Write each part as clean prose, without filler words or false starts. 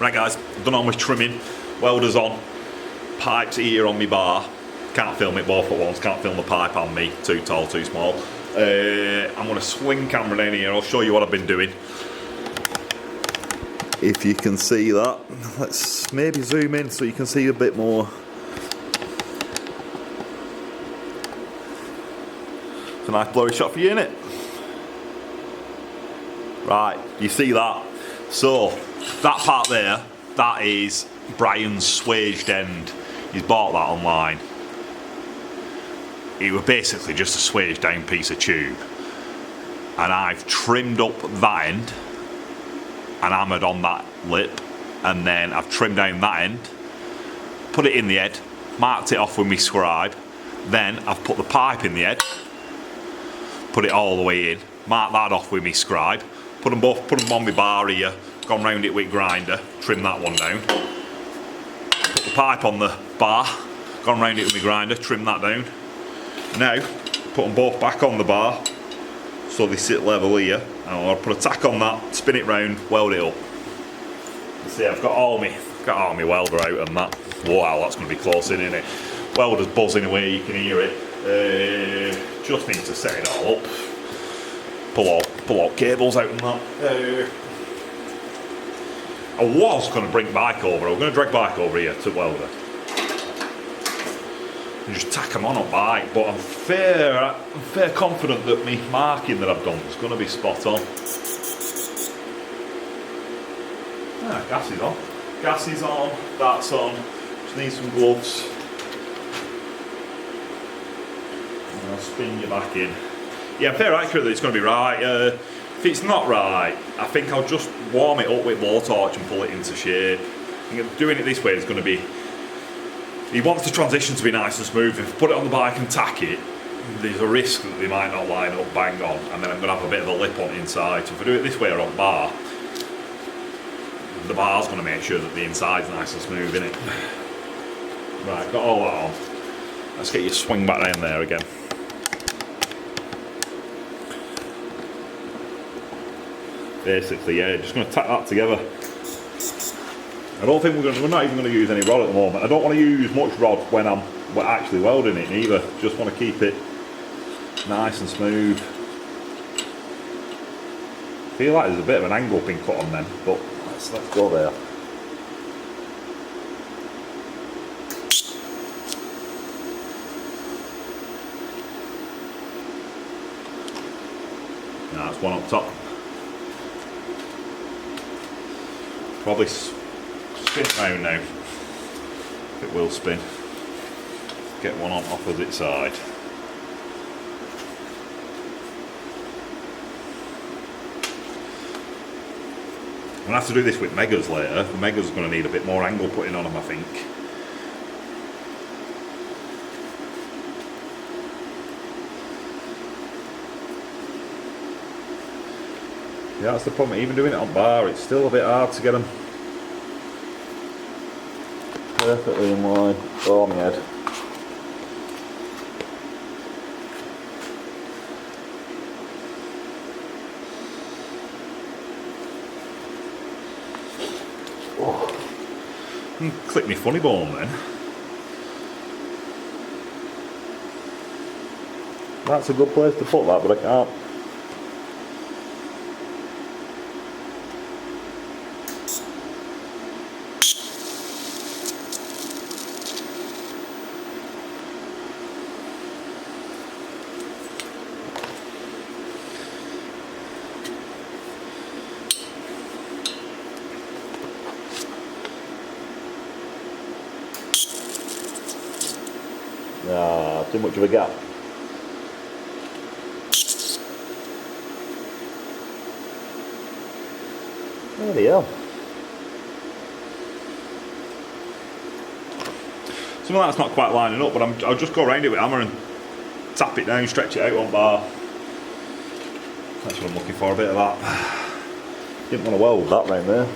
Right guys, done all my trimming, welders on, pipes here on my bar. Can't film it both at once, can't film the pipe on me, too tall, too small. I'm going to swing camera down here, I'll show you what I've been doing. If you can see that, let's maybe zoom in so you can see a bit more. It's a nice blurry shot for you, innit? Right, you see that? So, that part there, that is Brian's swaged end. He's bought that online. It was basically just a swaged down piece of tube. And I've trimmed up that end and hammered on that lip, and then I've trimmed down that end, put it in the head, marked it off with my scribe, then I've put the pipe in the head, put it all the way in, marked that off with my scribe, put them on my bar here, gone round it with grinder, trimmed that one down, put the pipe on the bar, gone round it with my grinder, trimmed that down. Now, put them both back on the bar, so they sit level here, and I'll put a tack on that, spin it round, weld it up. You see, I've got all my welder out and that. Wow, that's going to be close in, isn't it? Welder's buzzing away, you can hear it. Just need to set it all up. Pull all cables out and that. I was going to bring bike over, I was going to drag bike over here to welder. And just tack them on a bike, but I'm fair confident that my marking that I've done is going to be spot on. Ah, gas is on. Gas is on, that's on. Just need some gloves. And I'll spin you back in. Yeah, I'm fair accurate that it's going to be right. If it's not right, I think I'll just warm it up with blowtorch and pull it into shape. I think doing it this way is going to be... He wants the transition to be nice and smooth. If I put it on the bike and tack it, there's a risk that they might not line up bang on, and then I'm going to have a bit of a lip on inside. So if I do it this way or on bar, the bar's going to make sure that the inside's nice and smooth, innit? Right, got all that on. Let's get you swing back down there again. Basically, yeah, just going to tack that together. I don't think we're not even going to use any rod at the moment. I don't want to use much rod when I'm actually welding it either. Just want to keep it nice and smooth. I feel like there's a bit of an angle being cut on them, but let's go there. Now that's one up top. Probably spin round now. It will spin. Get one on opposite side. I'm going to have to do this with Megas later. The Megas are going to need a bit more angle putting on them, I think. Yeah, that's the problem. Even doing it on bar, it's still a bit hard to get them perfectly in line. Oh, my head. Oh. Click me funny bone then. That's a good place to put that, but I can't. Ah, too much of a gap. There you go. Some of that's not quite lining up, but I'll just go around it with a hammer and tap it down, stretch it out on bar. That's what I'm looking for, a bit of that. Didn't want to weld that round there.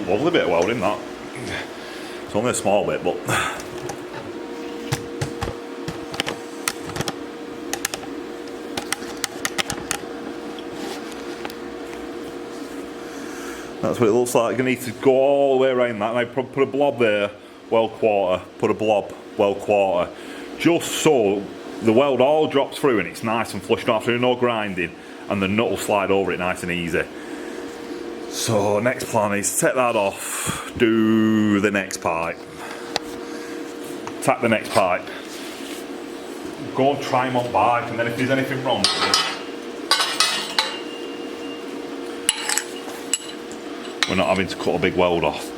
lovely bit of welding that. It's only a small bit, but that's what it looks like. You're going to need to go all the way around that. And I put a blob there, weld quarter, put a blob, weld quarter, just so the weld all drops through and it's nice and flush. Don't have to do no grinding, and the nut will slide over it nice and easy. So next plan is take that off, do the next pipe, tack the next pipe, go and try them on bike, and then if there's anything wrong with it, we're not having to cut a big weld off.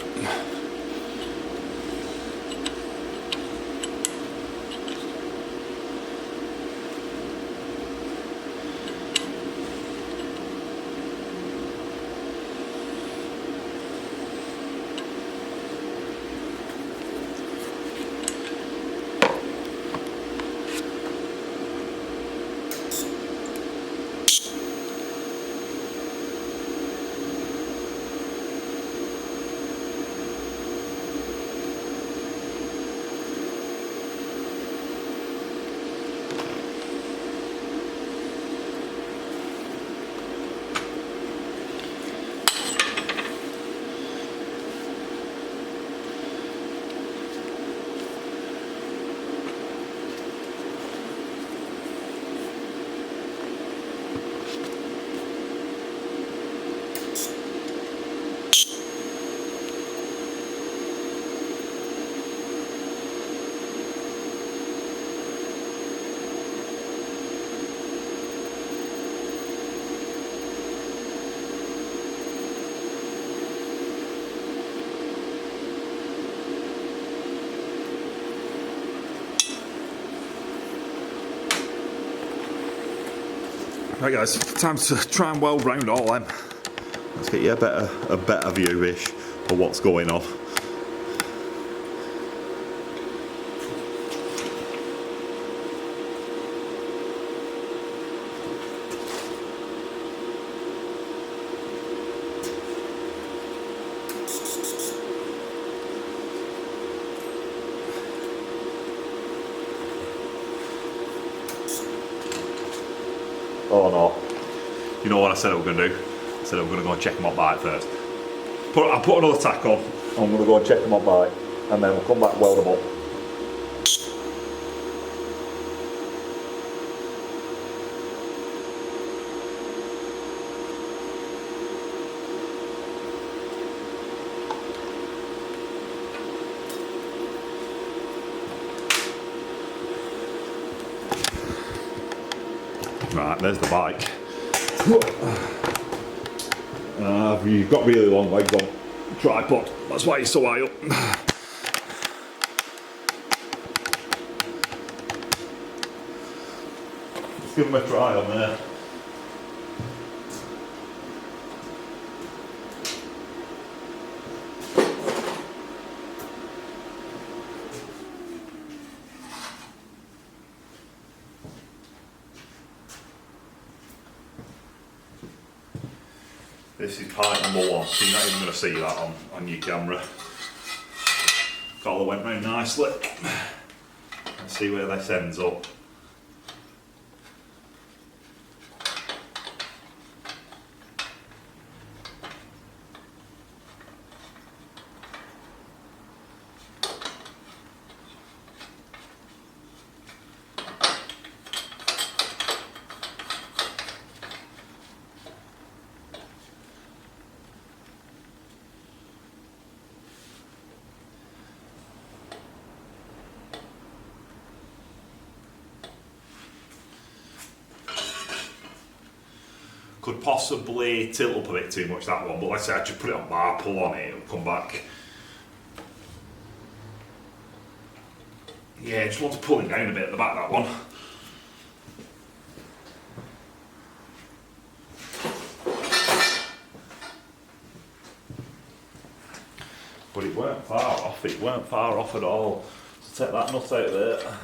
Right guys, time to try and weld round all them. Let's get you a better view-ish of what's going on. Oh no. You know what I said I was going to do? I said I was going to go and check them on bike first. I put another tack on. I'm going to go and check them on bike. And then we'll come back and weld them up. Right, there's the bike. You've got really long legs on tripod, that's why it's so high up. Let's give them a try on there. This is pipe number one, so you're not even going to see that on your camera. Collar went round nicely. Let's see where this ends up. Could possibly tilt up a bit too much, that one, but let's say I just put it on bar, pull on it, it'll come back. Yeah, just want to pull it down a bit at the back, that one. But it weren't far off at all. So take that nut out of there.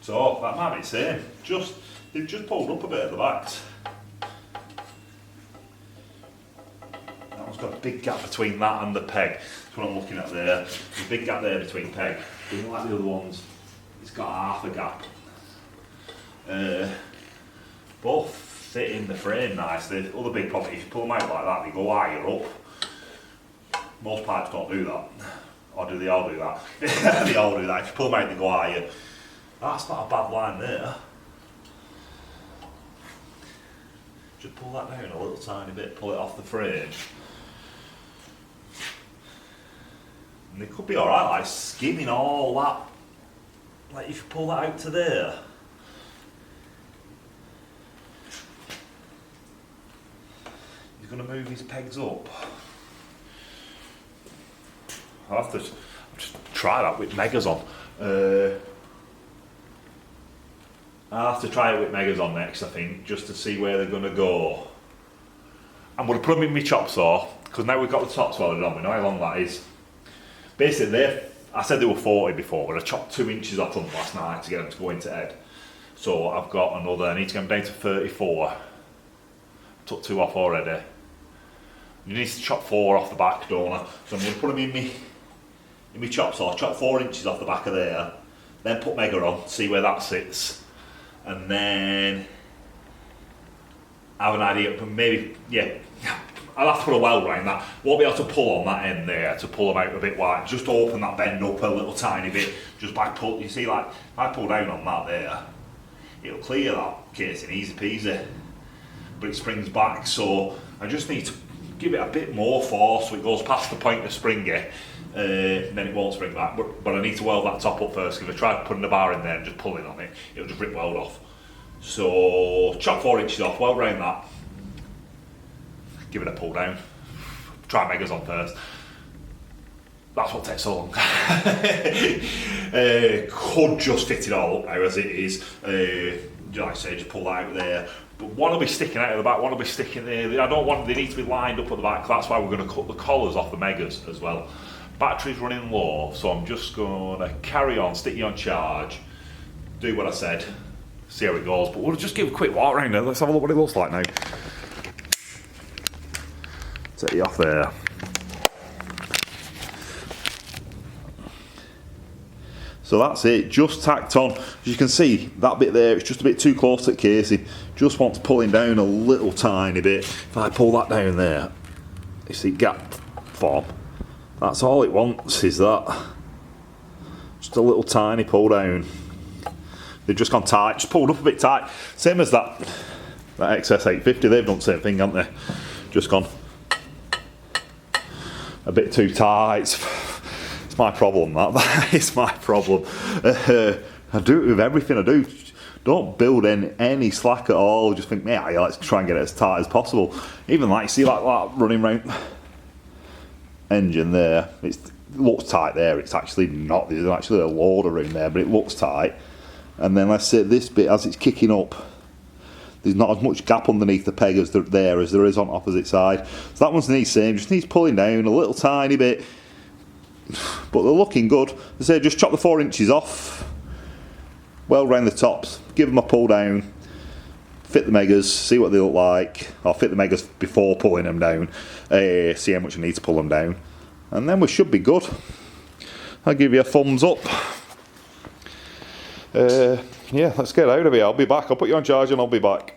So that might be the same. They've just pulled up a bit at the backs. That one's got a big gap between that and the peg. That's what I'm looking at there. There's a big gap there between peg. Doesn't like the other ones. It's got half a gap. Both fit in the frame nice. The other big problem, if you pull them out like that, they go higher up. Most pipes don't do that. Or do they all do that? They all do that. If you pull them out, they go higher. That's not a bad line there. Just pull that down a little tiny bit, pull it off the frame. And they could be alright, like skimming all that. Like if you pull that out to there. He's going to move his pegs up. I'll have to just try that with Megas on. I'll have to try it with Megas on next, I think, just to see where they're going to go. I'm going to put them in my chop saw, because now we've got the tops welded on, we know how long that is. Basically, I said they were 40 before, but I chopped 2 inches off them last night to get them to go into head. So I've got another, I need to get them down to 34. Took 2 off already. You need to chop 4 off the back, don't I? So I'm going to put them in my chop saw, chop 4 inches off the back of there, then put Mega on, see where that sits. And then I have an idea, but maybe, yeah, I'll have to put a weld around that. Won't be able to pull on that end there to pull them out a bit wide. Just open that bend up a little tiny bit, just by pull. You see, like, if I pull down on that there, it'll clear that casing easy peasy. But it springs back, so I just need to give it a bit more force so it goes past the point of springy. Then it won't spring back, but I need to weld that top up first, because if I try putting the bar in there and just pulling on it, it'll just rip weld off. So chop 4 inches off, weld round that, give it a pull down, try Megas on first. That's what takes so long. Could just fit it all up now as it is. Like I say, just pull that out there. But one will be sticking out of the back, one will be sticking there. I don't want, they need to be lined up at the back. That's why we're going to cut the collars off the Megas as well. Battery's running low, so I'm just going to carry on, stick you on charge, do what I said, see how it goes. But we'll just give a quick walk around there. Let's have a look what it looks like now. Take you off there. So that's it, just tacked on. As you can see, that bit there, it's just a bit too close to the casing. Just wants pulling down a little tiny bit. If I pull that down there, you see gap form. That's all it wants, is that. Just a little tiny pull down. They've just gone tight, just pulled up a bit tight. Same as that XS850, they've done the same thing, haven't they? Just gone a bit too tight. It's my problem, that is my problem. I do it with everything I do. Don't build in any slack at all. Just think, yeah, let's try and get it as tight as possible. Even like, see like that running round engine there, it looks tight there. It's actually not. There's actually a loader room there, but it looks tight. And then let's say this bit, as it's kicking up, there's not as much gap underneath the peg as there is on opposite side. So that one's the same, just needs pulling down a little tiny bit. But they're looking good. As I say, just chop the 4 inches off, weld round the tops, give them a pull down, fit the Megas, see what they look like, or fit the Megas before pulling them down, see how much you need to pull them down, and then we should be good. I'll give you a thumbs up. Yeah, let's get out of here. I'll be back. I'll put you on charge and I'll be back.